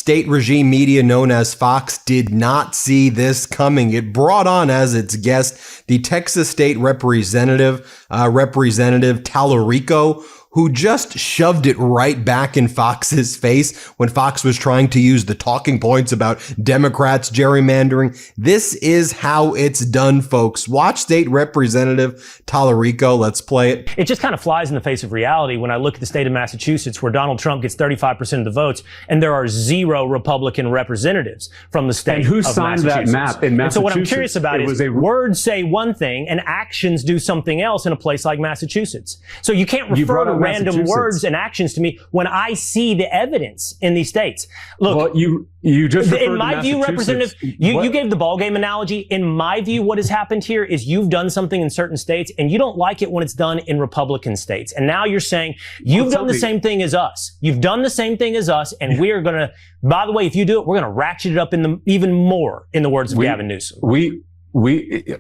state regime media known as Fox did not see this coming. It brought on as its guest the Texas state representative, Representative Talarico, who just shoved it right back in Fox's face when Fox was trying to use the talking points about Democrats gerrymandering. This is how it's done, folks. Watch State Representative Talarico. Let's play it. It just kind of flies in the face of reality when I look at the state of Massachusetts, where Donald Trump gets 35% of the votes, and there are 0 Republican representatives from the state of Massachusetts. And who signed that map in Massachusetts? And so what I'm curious about is words say one thing and actions do something else in a place like Massachusetts. So you can't refer to random words and actions to me when I see the evidence in these states. Look, well, you just in my view, Representative, you gave the ball game analogy. In my view, what has happened here is you've done something in certain states and you don't like it when it's done in Republican states. And now you're saying you've done the same thing as us. You've done the same thing as us, and we're going to, by the way, if you do it, we're going to ratchet it up even more, in the words of Gavin Newsom.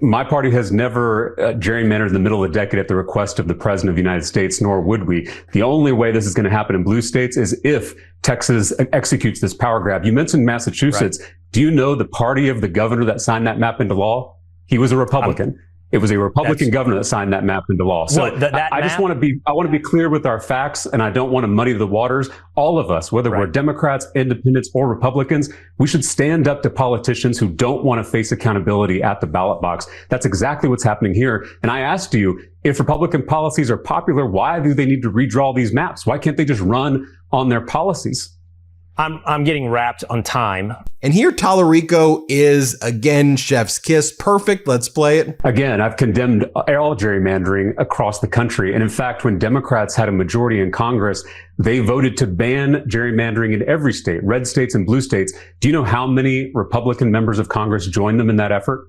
My party has never gerrymandered in the middle of the decade at the request of the President of the United States, nor would we. The only way this is going to happen in blue states is if Texas executes this power grab. You mentioned Massachusetts. Right. Do you know the party of the governor that signed that map into law? He was a Republican. It was a Republican governor that signed that map into law. So I just want to be clear with our facts, and I don't want to muddy the waters. All of us, whether we're Democrats, independents, or Republicans, we should stand up to politicians who don't want to face accountability at the ballot box. That's exactly what's happening here. And I asked you, if Republican policies are popular, why do they need to redraw these maps? Why can't they just run on their policies? I'm getting wrapped on time. And here Talarico is, again, chef's kiss. Perfect. Let's play it. Again, I've condemned all gerrymandering across the country. And in fact, when Democrats had a majority in Congress, they voted to ban gerrymandering in every state, red states and blue states. Do you know how many Republican members of Congress joined them in that effort?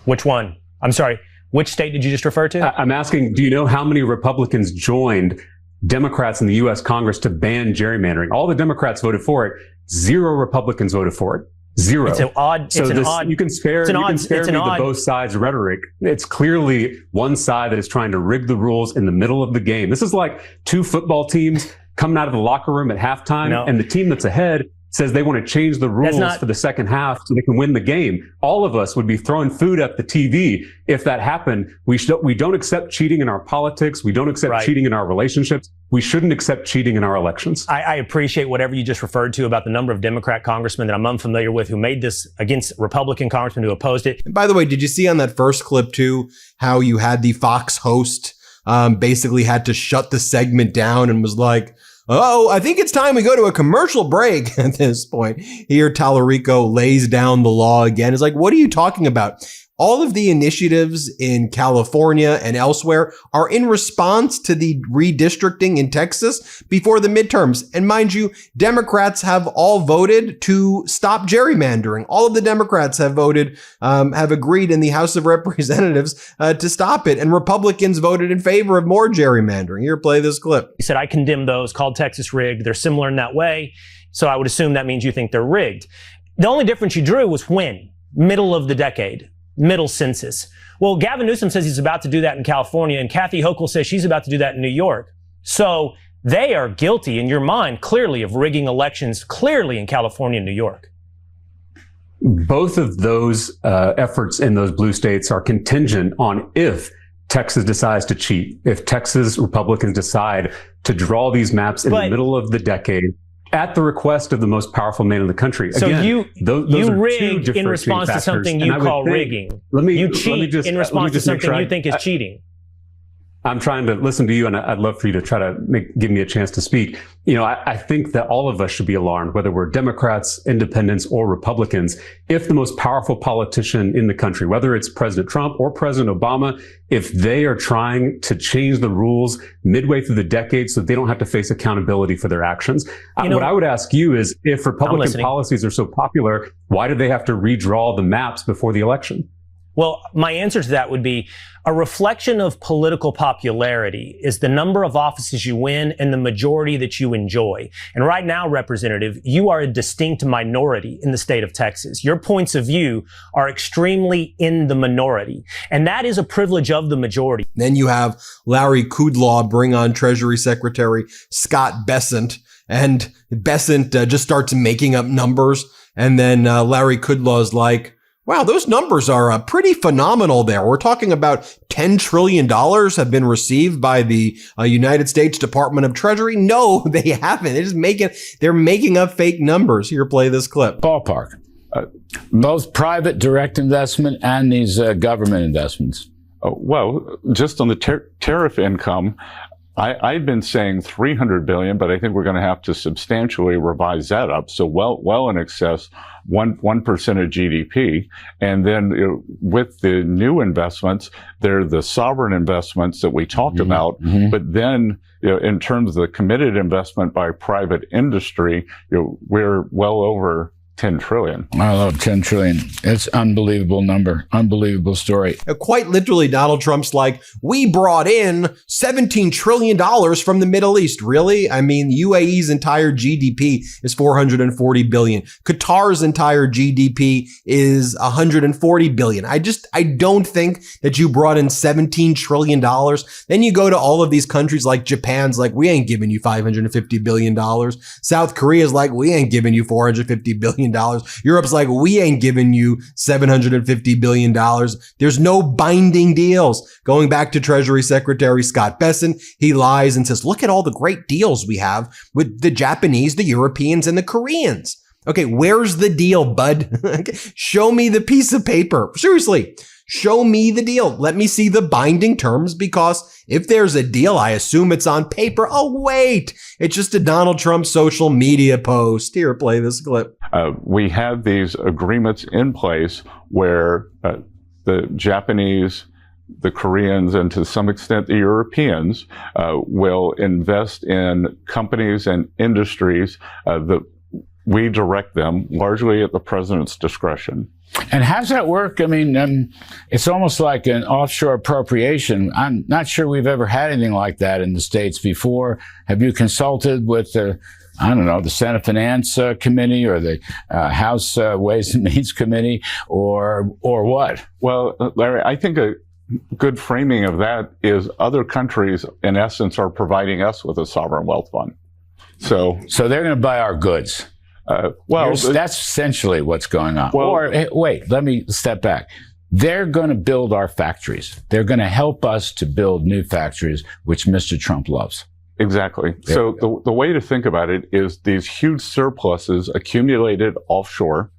Which one? I'm sorry. Which state did you just refer to? I'm asking, do you know how many Republicans joined Democrats in the U.S. Congress to ban gerrymandering? All the Democrats voted for it. 0 Republicans voted for it. 0. It's an odd. So you can spare me the both sides rhetoric. It's clearly one side that is trying to rig the rules in the middle of the game. This is like 2 football teams coming out of the locker room at halftime, and the team that's ahead says they want to change the rules for the second half so they can win the game. All of us would be throwing food at the TV if that happened. We don't accept cheating in our politics. We don't accept cheating in our relationships. We shouldn't accept cheating in our elections. I appreciate whatever you just referred to about the number of Democrat congressmen that I'm unfamiliar with who made this against Republican congressmen who opposed it. And by the way, did you see on that first clip too, how you had the Fox host basically had to shut the segment down and was like, oh, I think it's time we go to a commercial break at this point. Here, Talarico lays down the law again. It's like, what are you talking about? All of the initiatives in California and elsewhere are in response to the redistricting in Texas before the midterms. And mind you, Democrats have all voted to stop gerrymandering. All of the Democrats have voted, have agreed in the House of Representatives to stop it. And Republicans voted in favor of more gerrymandering. Here, play this clip. He said, I condemn those called Texas rigged. They're similar in that way. So I would assume that means you think they're rigged. The only difference you drew was when? Middle of the decade. Middle census. Well, Gavin Newsom says he's about to do that in California, and Kathy Hochul says she's about to do that in New York. So they are guilty, in your mind, clearly, of rigging elections, clearly in California and New York. Both of those efforts in those blue states are contingent on if Texas decides to cheat, if Texas Republicans decide to draw these maps in the middle of the decade, at the request of the most powerful man in the country. So again, those you rigged in response to something you call rigging. You cheat in response to something you think is cheating. I'm trying to listen to you, and I'd love for you to try to give me a chance to speak. You know, I think that all of us should be alarmed, whether we're Democrats, independents, or Republicans, if the most powerful politician in the country, whether it's President Trump or President Obama, if they are trying to change the rules midway through the decade so that they don't have to face accountability for their actions. What I would ask you is, if Republican policies are so popular, why do they have to redraw the maps before the election? Well, my answer to that would be a reflection of political popularity is the number of offices you win and the majority that you enjoy. And right now, Representative, you are a distinct minority in the state of Texas. Your points of view are extremely in the minority, and that is a privilege of the majority. Then you have Larry Kudlow bring on Treasury Secretary Scott Bessent And Bessent just starts making up numbers. And then Larry Kudlaw's like, wow, those numbers are pretty phenomenal there. We're talking about $10 trillion have been received by the United States Department of Treasury. No, they haven't. They're making up fake numbers. Here, play this clip. Ballpark. Both private direct investment and these government investments. Well, just on the tariff income, I've been saying 300 billion, but I think we're going to have to substantially revise that up. So well in excess, 1% of GDP. And then with the new investments, they're the sovereign investments that we talked about. But then, in terms of the committed investment by private industry, we're well over 10 trillion. I love 10 trillion. It's an unbelievable number. Unbelievable story. Quite literally, Donald Trump's like, we brought in $17 trillion from the Middle East. Really? I mean, UAE's entire GDP is $440 billion. Qatar's entire GDP is $140 billion. I don't think that you brought in $17 trillion. Then you go to all of these countries like Japan's like, we ain't giving you $550 billion. South Korea's like, we ain't giving you $450 billion. Europe's like, we ain't giving you $750 billion. There's no binding deals. Going back to Treasury Secretary Scott Bessent, he lies and says, look at all the great deals we have with the Japanese, the Europeans, and the Koreans. Okay, where's the deal, bud? Show me the piece of paper. Seriously. Show me the deal. Let me see the binding terms, because if there's a deal, I assume it's on paper. Oh, wait, it's just a Donald Trump social media post. Here, play this clip. We have these agreements in place where the Japanese, the Koreans, and to some extent the Europeans will invest in companies and industries that we direct them largely at the president's discretion. And how's that work? I mean, it's almost like an offshore appropriation. I'm not sure we've ever had anything like that in the States before. Have you consulted with the Senate Finance Committee or the House Ways and Means Committee or what? Well, Larry, I think a good framing of that is other countries, in essence, are providing us with a sovereign wealth fund. So they're going to buy our goods. That's essentially what's going on. Wait, let me step back. They're going to build our factories. They're going to help us to build new factories, which Mr. Trump loves. Exactly. So the way to think about it is these huge surpluses accumulated offshore.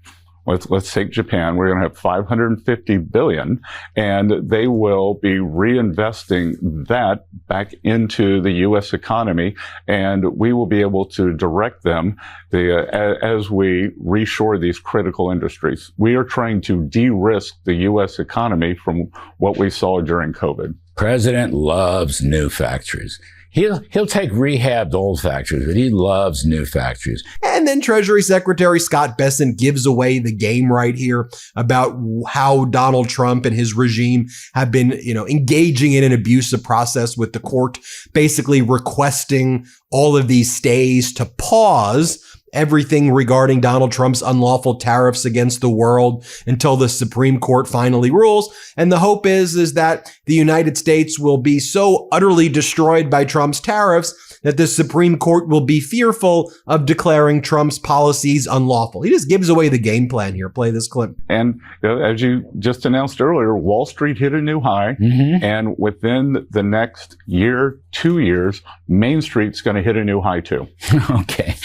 Let's take Japan. We're going to have 550 billion, and they will be reinvesting that back into the U.S. economy, and we will be able to direct them as we reshore these critical industries. We are trying to de-risk the U.S. economy from what we saw during COVID. President loves new factories. He'll take rehabbed old factories, but he loves new factories. And then Treasury Secretary Scott Bessent gives away the game right here about how Donald Trump and his regime have been, engaging in an abusive process with the court, basically requesting all of these stays to pause everything regarding Donald Trump's unlawful tariffs against the world until the Supreme Court finally rules. And the hope is that the United States will be so utterly destroyed by Trump's tariffs that the Supreme Court will be fearful of declaring Trump's policies unlawful. He just gives away the game plan here. Play this clip. And as you just announced earlier, Wall Street hit a new high. And within the next year, 2 years, Main Street's going to hit a new high too. Okay.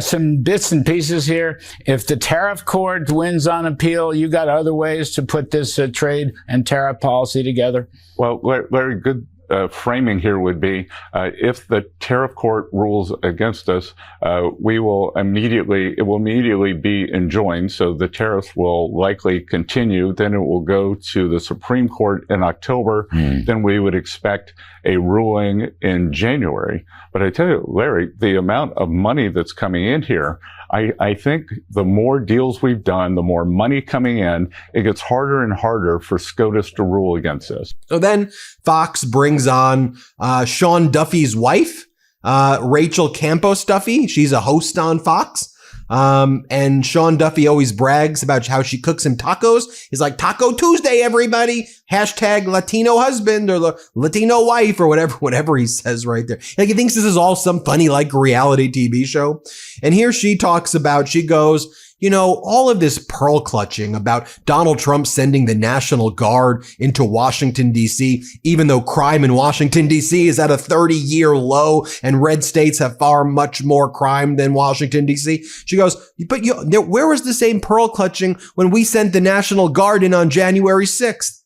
Some bits and pieces here. If the tariff court wins on appeal, you got other ways to put this trade and tariff policy together? Well, Larry, good framing here would be if the tariff court rules against us, it will immediately be enjoined. So the tariffs will likely continue. Then it will go to the Supreme Court in October. Then we would expect a ruling in January. But I tell you, Larry, the amount of money that's coming in here, I think the more deals we've done, the more money coming in, it gets harder and harder for SCOTUS to rule against us. So then Fox brings on Sean Duffy's wife, Rachel Campos Duffy. She's a host on Fox. And Sean Duffy always brags about how she cooks him tacos. He's like, Taco Tuesday, everybody. Hashtag Latino husband or Latino wife or whatever he says right there. Like he thinks this is all some funny like reality TV show. And here she talks about, she goes, you know, all of this pearl clutching about Donald Trump sending the National Guard into Washington, D.C., even though crime in Washington, D.C. is at a 30-year low and red states have far much more crime than Washington, D.C. She goes, but where was the same pearl clutching when we sent the National Guard in on January 6th?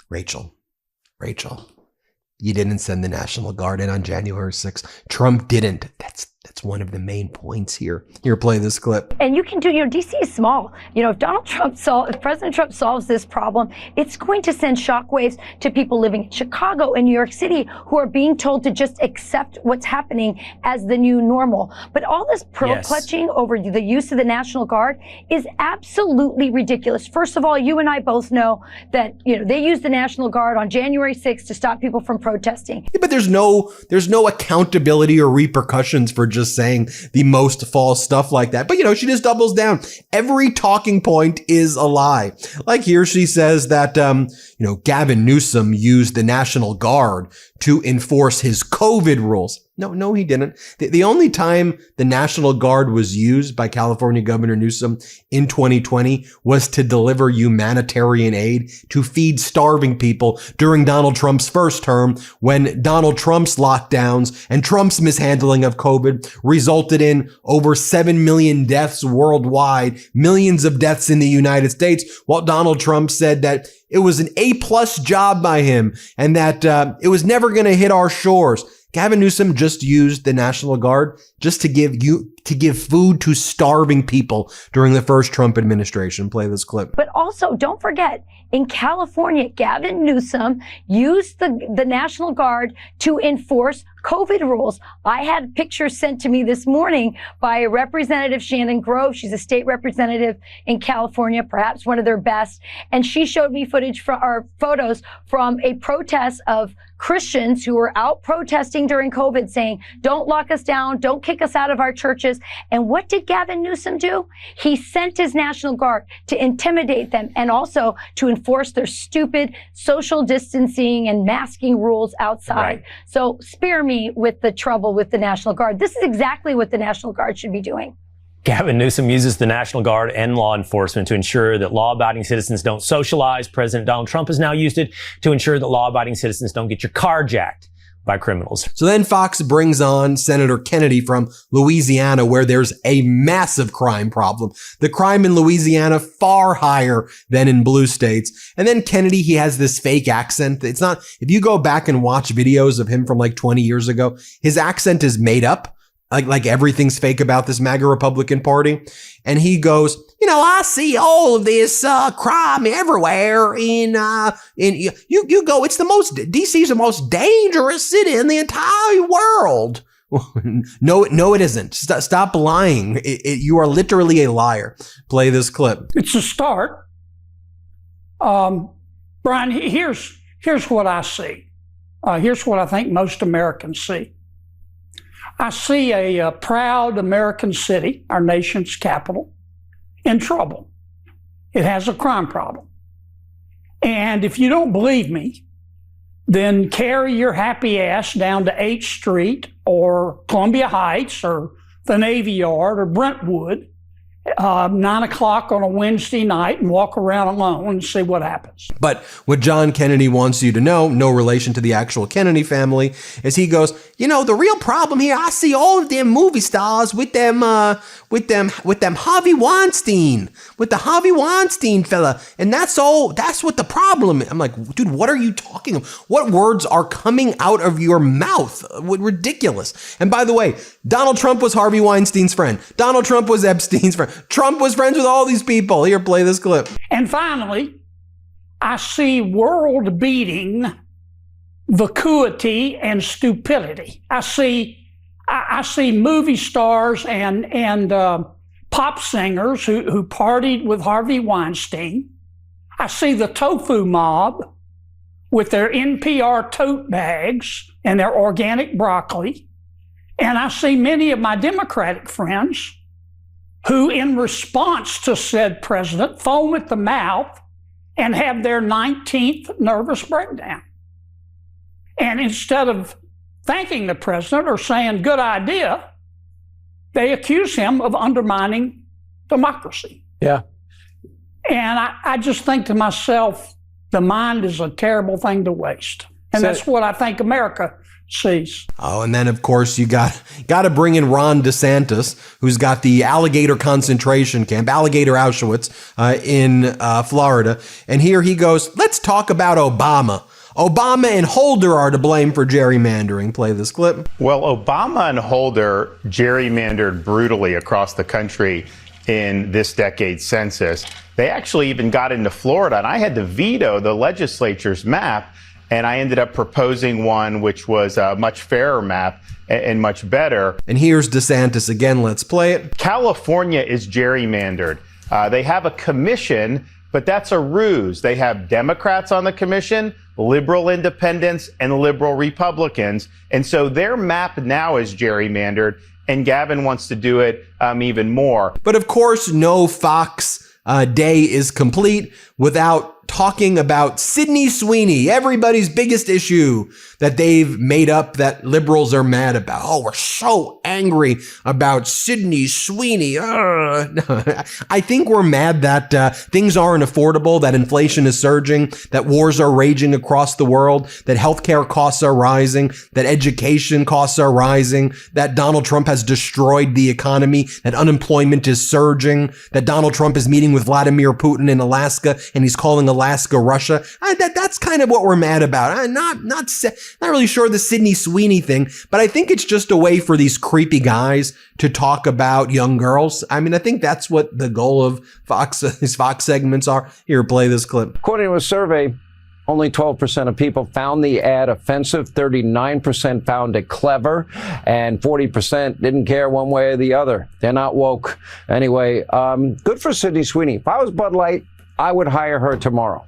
Rachel, you didn't send the National Guard in on January 6th. Trump didn't. That's one of the main points here. Here, play this clip. And you can do, DC is small. If if President Trump solves this problem, it's going to send shockwaves to people living in Chicago and New York City who are being told to just accept what's happening as the new normal. But all this pearl clutching over the use of the National Guard is absolutely ridiculous. First of all, you and I both know that, they used the National Guard on January 6th to stop people from protesting. Yeah, but there's no accountability or repercussions for just saying the most false stuff like that. But, she just doubles down. Every talking point is a lie. Like here, she says that, Gavin Newsom used the National Guard to enforce his COVID rules. No, he didn't. The only time the National Guard was used by California Governor Newsom in 2020 was to deliver humanitarian aid to feed starving people during Donald Trump's first term, when Donald Trump's lockdowns and Trump's mishandling of COVID resulted in over 7 million deaths worldwide, millions of deaths in the United States, while Donald Trump said that it was an A+ job by him and that it was never going to hit our shores. Gavin Newsom just used the National Guard just to give food to starving people during the first Trump administration. Play this clip. But also, don't forget, in California, Gavin Newsom used the National Guard to enforce COVID rules. I had pictures sent to me this morning by Representative Shannon Grove. She's a state representative in California, perhaps one of their best. And she showed me photos from a protest of Christians who were out protesting during COVID saying, don't lock us down, don't kick us out of our churches. And what did Gavin Newsom do? He sent his National Guard to intimidate them and also to enforce their stupid social distancing and masking rules outside. Right. So spare me with the trouble with the National Guard. This is exactly what the National Guard should be doing. Gavin Newsom uses the National Guard and law enforcement to ensure that law-abiding citizens don't socialize. President Donald Trump has now used it to ensure that law-abiding citizens don't get your car jacked by criminals. So then Fox brings on Senator Kennedy from Louisiana, where there's a massive crime problem. The crime in Louisiana far higher than in blue states. And then Kennedy, he has this fake accent. It's not, if you go back and watch videos of him from like 20 years ago, his accent is made up. Like everything's fake about this MAGA Republican Party. And he goes, I see all of this crime everywhere you go, DC's the most dangerous city in the entire world. No, it isn't. Stop lying. You are literally a liar. Play this clip. It's a start. Brian, here's what I see. Here's what I think most Americans see. I see a proud American city, our nation's capital, in trouble. It has a crime problem. And if you don't believe me, then carry your happy ass down to 8th Street or Columbia Heights or the Navy Yard or Brentwood, 9 o'clock on a Wednesday night, and walk around alone and see what happens. But what John Kennedy wants you to know, no relation to the actual Kennedy family, is he goes, the real problem here, I see all of them movie stars with them Harvey Weinstein, with the Harvey Weinstein fella. And that's what the problem is. I'm like, dude, what are you talking about? What words are coming out of your mouth? What ridiculous. And by the way, Donald Trump was Harvey Weinstein's friend. Donald Trump was Epstein's friend. Trump was friends with all these people. Here, play this clip. And finally, I see world-beating vacuity and stupidity. I see movie stars and pop singers who partied with Harvey Weinstein. I see the tofu mob with their NPR tote bags and their organic broccoli. And I see many of my Democratic friends who in response to said president foam at the mouth and have their 19th nervous breakdown. And instead of thanking the president or saying, good idea, they accuse him of undermining democracy. Yeah. And I just think to myself, the mind is a terrible thing to waste. And that's what I think America sees. Oh, and then of course you got to bring in Ron DeSantis, who's got the alligator concentration camp, alligator Auschwitz, in Florida. And here he goes, let's talk about Obama. Obama and Holder are to blame for gerrymandering. Play this clip. Well, Obama and Holder gerrymandered brutally across the country in this decade's census. They actually even got into Florida, and I had to veto the legislature's map, and I ended up proposing one which was a much fairer map and much better. And here's DeSantis again. Let's play it. California is gerrymandered. They have a commission, but that's a ruse. They have Democrats on the commission, liberal independents, and liberal Republicans. And so their map now is gerrymandered, and Gavin wants to do it even more. But of course, no Fox day is complete without talking about Sydney Sweeney, everybody's biggest issue that they've made up that liberals are mad about. Oh, we're so angry about Sydney Sweeney. I think we're mad that things aren't affordable, that inflation is surging, that wars are raging across the world, that healthcare costs are rising, that education costs are rising, that Donald Trump has destroyed the economy, that unemployment is surging, that Donald Trump is meeting with Vladimir Putin in Alaska and he's calling Alaska Russia. That's kind of what we're mad about. I'm not really sure the Sydney Sweeney thing, but I think it's just a way for these creepy guys to talk about young girls. I mean, I think that's what the goal of these Fox segments are. Here, play this clip. According to a survey, only 12% of people found the ad offensive, 39% found it clever, and 40% didn't care one way or the other. They're not woke. Anyway, good for Sydney Sweeney. If I was Bud Light, I would hire her tomorrow.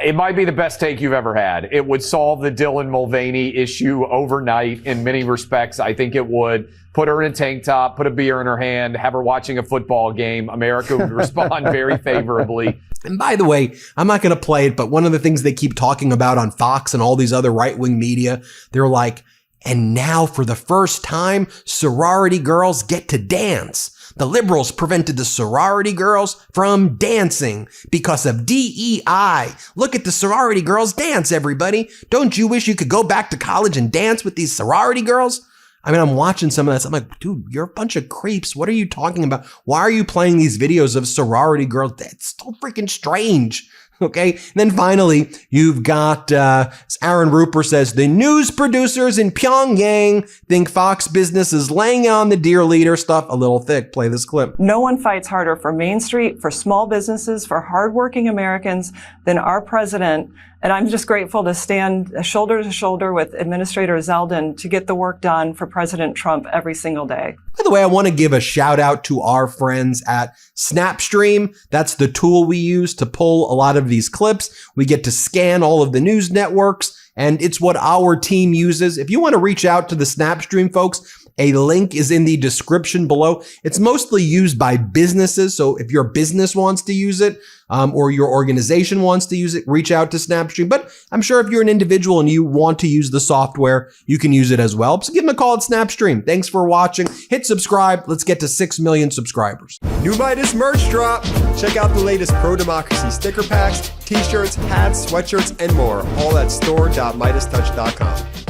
It might be the best take you've ever had. It would solve the Dylan Mulvaney issue overnight in many respects. I think it would. Put her in a tank top, put a beer in her hand, have her watching a football game. America would respond very favorably. And by the way, I'm not going to play it, but one of the things they keep talking about on Fox and all these other right-wing media, they're like, and now for the first time, sorority girls get to dance. The liberals prevented the sorority girls from dancing because of DEI. Look at the sorority girls dance, everybody. Don't you wish you could go back to college and dance with these sorority girls? I mean, I'm watching some of that. I'm like, dude, you're a bunch of creeps. What are you talking about? Why are you playing these videos of sorority girls? That's so freaking strange. Okay. And then finally, you've got Aaron Rupert says the news producers in Pyongyang think Fox Business is laying on the dear leader stuff a little thick. Play this clip. No one fights harder for Main Street, for small businesses, for hardworking Americans than our president. And I'm just grateful to stand shoulder to shoulder with Administrator Zeldin to get the work done for President Trump every single day. By the way, I want to give a shout out to our friends at Snapstream. That's the tool we use to pull a lot of these clips. We get to scan all of the news networks, and it's what our team uses. If you want to reach out to the Snapstream folks, a link is in the description below. It's mostly used by businesses. So if your business wants to use it, or your organization wants to use it, reach out to Snapstream. But I'm sure if you're an individual and you want to use the software, you can use it as well. So give them a call at Snapstream. Thanks for watching. Hit subscribe. Let's get to 6 million subscribers. New Midas merch drop. Check out the latest pro-democracy sticker packs, t-shirts, hats, sweatshirts, and more. All at store.MeidasTouch.com.